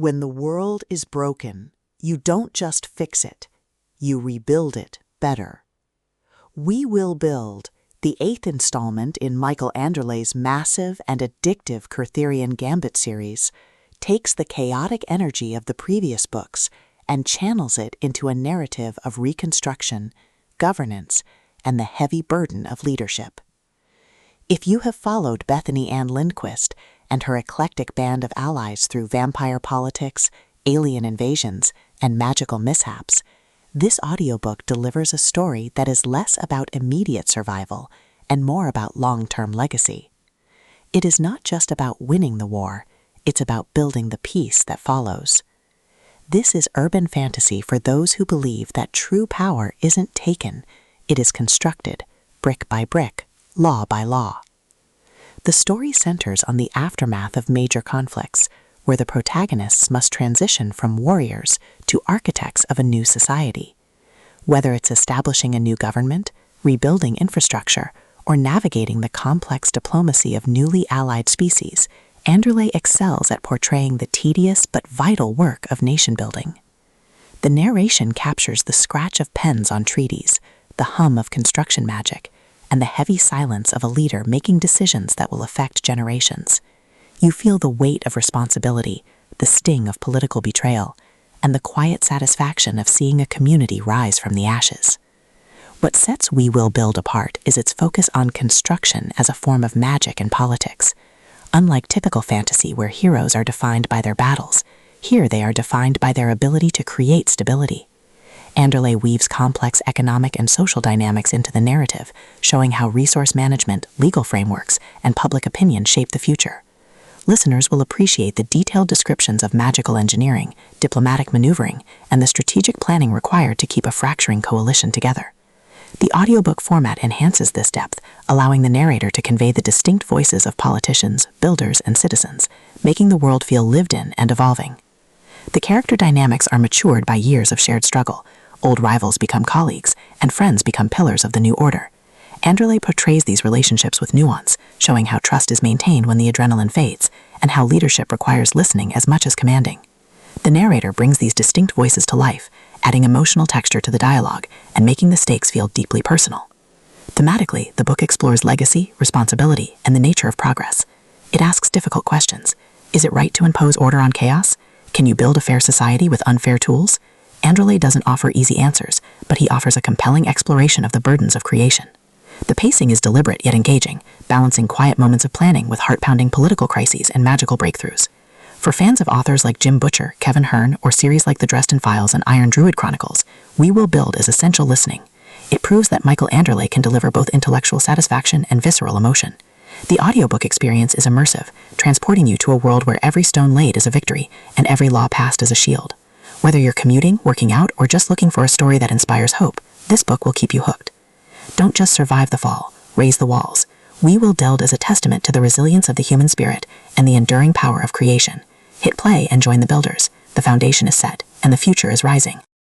When the world is broken, you don't just fix it, you rebuild it better. We Will Build, the 8th installment in Michael Anderle's massive and addictive Kurtherian Gambit series, takes the chaotic energy of the previous books and channels it into a narrative of reconstruction, governance, and the heavy burden of leadership. If you have followed Bethany Anne and her eclectic band of allies through vampire politics, alien invasions, and magical mishaps, this audiobook delivers a story that is less about immediate survival and more about long-term legacy. It is not just about winning the war, it's about building the peace that follows. This is urban fantasy for those who believe that true power isn't taken, it is constructed, brick by brick, law by law. The story centers on the aftermath of major conflicts, where the protagonists must transition from warriors to architects of a new society. Whether it's establishing a new government, rebuilding infrastructure, or navigating the complex diplomacy of newly allied species, Anderle excels at portraying the tedious but vital work of nation-building. The narration captures the scratch of pens on treaties, the hum of construction magic, and the heavy silence of a leader making decisions that will affect generations. You feel the weight of responsibility, the sting of political betrayal, and the quiet satisfaction of seeing a community rise from the ashes. What sets We Will Build apart is its focus on construction as a form of magic and politics. Unlike typical fantasy where heroes are defined by their battles, here they are defined by their ability to create stability. Anderle weaves complex economic and social dynamics into the narrative, showing how resource management, legal frameworks, and public opinion shape the future. Listeners will appreciate the detailed descriptions of magical engineering, diplomatic maneuvering, and the strategic planning required to keep a fracturing coalition together. The audiobook format enhances this depth, allowing the narrator to convey the distinct voices of politicians, builders, and citizens, making the world feel lived in and evolving. The character dynamics are matured by years of shared struggle. Old rivals become colleagues, and friends become pillars of the new order. Anderle portrays these relationships with nuance, showing how trust is maintained when the adrenaline fades, and how leadership requires listening as much as commanding. The narrator brings these distinct voices to life, adding emotional texture to the dialogue and making the stakes feel deeply personal. Thematically, the book explores legacy, responsibility, and the nature of progress. It asks difficult questions. Is it right to impose order on chaos? Can you build a fair society with unfair tools? Anderle doesn't offer easy answers, but he offers a compelling exploration of the burdens of creation. The pacing is deliberate yet engaging, balancing quiet moments of planning with heart-pounding political crises and magical breakthroughs. For fans of authors like Jim Butcher, Kevin Hearne, or series like The Dresden Files and Iron Druid Chronicles, We Will Build is essential listening. It proves that Michael Anderle can deliver both intellectual satisfaction and visceral emotion. The audiobook experience is immersive, transporting you to a world where every stone laid is a victory and every law passed is a shield. Whether you're commuting, working out, or just looking for a story that inspires hope, this book will keep you hooked. Don't just survive the fall, raise the walls. We Will Build is a testament to the resilience of the human spirit and the enduring power of creation. Hit play and join the builders. The foundation is set, and the future is rising.